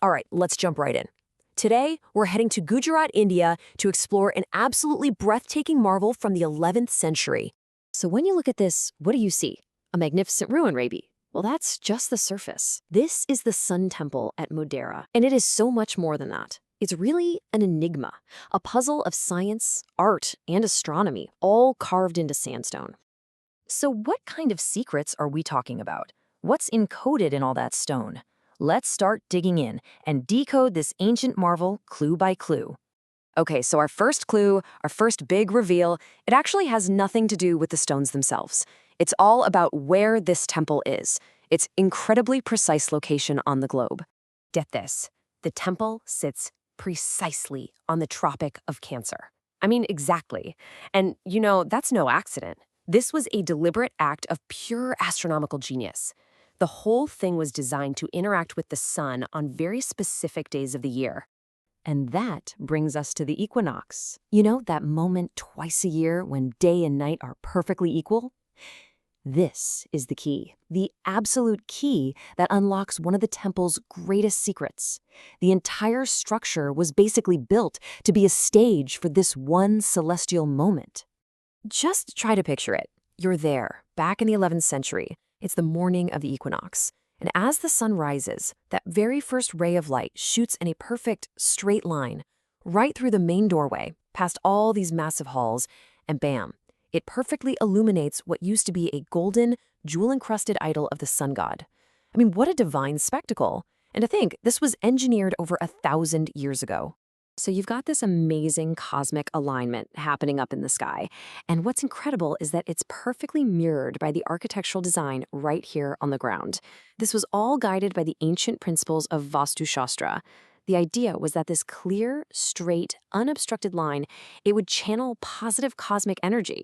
All right, let's jump right in. Today, we're heading to Gujarat, India to explore an absolutely breathtaking marvel from the 11th century. So when you look at this, what do you see? A magnificent ruin, maybe? Well, that's just the surface. This is the Sun Temple at Modhera, and it is so much more than that. It's really an enigma, a puzzle of science, art, and astronomy, all carved into sandstone. So what kind of secrets are we talking about? What's encoded in all that stone? Let's start digging in and decode this ancient marvel clue by clue. Okay, so our first clue, our first big reveal, it actually has nothing to do with the stones themselves. It's all about where this temple is, its incredibly precise location on the globe. Get this, the temple sits precisely on the Tropic of Cancer. I mean, exactly. And, that's no accident. This was a deliberate act of pure astronomical genius. The whole thing was designed to interact with the sun on very specific days of the year. And that brings us to the equinox. That moment twice a year when day and night are perfectly equal? This is the absolute key that unlocks one of the temple's greatest secrets. The entire structure was basically built to be a stage for this one celestial moment. Just try to picture it. You're there, back in the 11th century. It's the morning of the equinox. And as the sun rises, that very first ray of light shoots in a perfect, straight line, right through the main doorway, past all these massive halls, and bam, it perfectly illuminates what used to be a golden, jewel-encrusted idol of the sun god. I mean, what a divine spectacle. And to think, this was engineered over 1,000 years ago. So you've got this amazing cosmic alignment happening up in the sky. And what's incredible is that it's perfectly mirrored by the architectural design right here on the ground. This was all guided by the ancient principles of Vastu Shastra. The idea was that this clear, straight, unobstructed line, it would channel positive cosmic energy,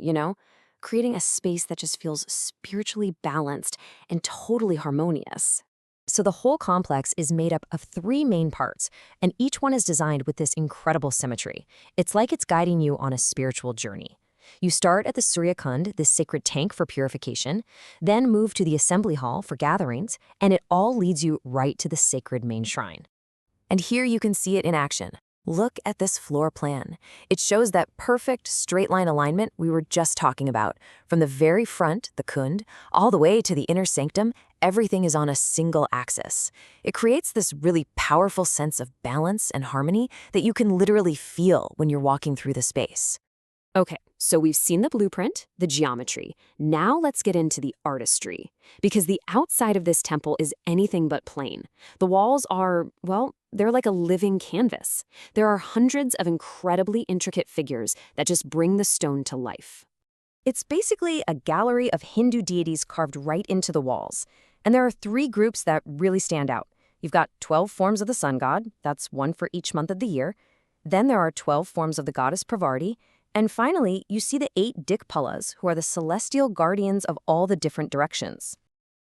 creating a space that just feels spiritually balanced and totally harmonious. So the whole complex is made up of 3 main parts, and each one is designed with this incredible symmetry. It's like it's guiding you on a spiritual journey. You start at the Surya Kund, this sacred tank for purification, then move to the assembly hall for gatherings, and it all leads you right to the sacred main shrine. And here you can see it in action. Look at this floor plan. It shows that perfect straight-line alignment we were just talking about. From the very front, the Kund, all the way to the inner sanctum, everything is on a single axis. It creates this really powerful sense of balance and harmony that you can literally feel when you're walking through the space. Okay, so we've seen the blueprint, the geometry. Now let's get into the artistry. Because the outside of this temple is anything but plain. The walls are, well, they're like a living canvas. There are hundreds of incredibly intricate figures that just bring the stone to life. It's basically a gallery of Hindu deities carved right into the walls. And there are 3 groups that really stand out. You've got 12 forms of the sun god, that's one for each month of the year. Then there are 12 forms of the goddess Pravarti. And finally, you see the 8 Dikpalas, who are the celestial guardians of all the different directions.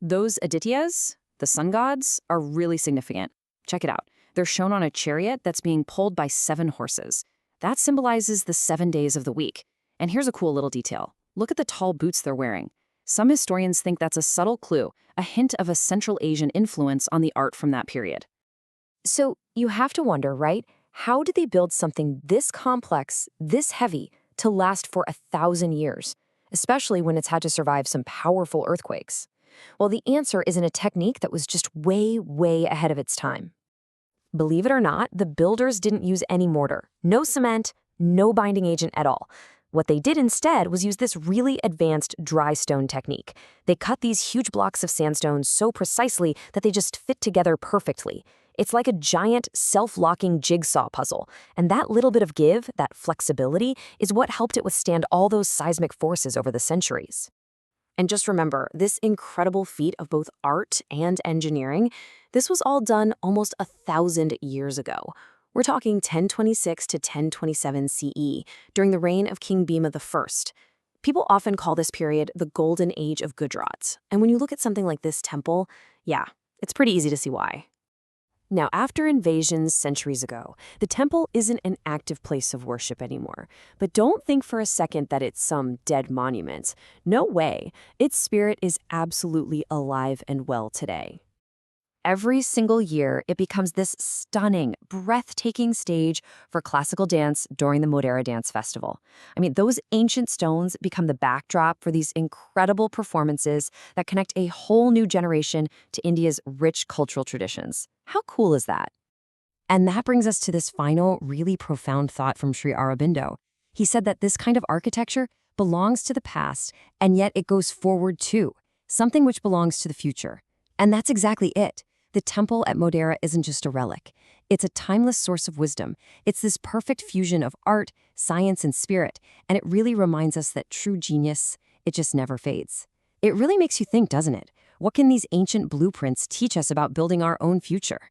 Those Adityas, the sun gods, are really significant. Check it out. They're shown on a chariot that's being pulled by 7 horses. That symbolizes the 7 days of the week. And here's a cool little detail. Look at the tall boots they're wearing. Some historians think that's a subtle clue, a hint of a Central Asian influence on the art from that period. So you have to wonder, right? How did they build something this complex, this heavy, to last for 1,000 years, especially when it's had to survive some powerful earthquakes? Well, the answer is in a technique that was just way, way ahead of its time. Believe it or not, the builders didn't use any mortar, no cement, no binding agent at all. What they did instead was use this really advanced dry stone technique. They cut these huge blocks of sandstone so precisely that they just fit together perfectly. It's like a giant, self-locking jigsaw puzzle, and that little bit of give, that flexibility, is what helped it withstand all those seismic forces over the centuries. And just remember, this incredible feat of both art and engineering, this was all done almost 1,000 years ago. We're talking 1026 to 1027 CE, during the reign of King Bhima I. People often call this period the Golden Age of Gujarat, and when you look at something like this temple, yeah, it's pretty easy to see why. Now, after invasions centuries ago, the temple isn't an active place of worship anymore. But don't think for a second that it's some dead monument. No way. Its spirit is absolutely alive and well today. every single year, it becomes this stunning, breathtaking stage for classical dance during the Modhera Dance Festival. I mean, those ancient stones become the backdrop for these incredible performances that connect a whole new generation to India's rich cultural traditions. How cool is that? And that brings us to this final, really profound thought from Sri Aurobindo. He said that this kind of architecture belongs to the past, and yet it goes forward too, something which belongs to the future. And that's exactly it. The temple at Modhera isn't just a relic. It's a timeless source of wisdom. It's this perfect fusion of art, science, and spirit, and it really reminds us that true genius, it just never fades. It really makes you think, doesn't it? What can these ancient blueprints teach us about building our own future?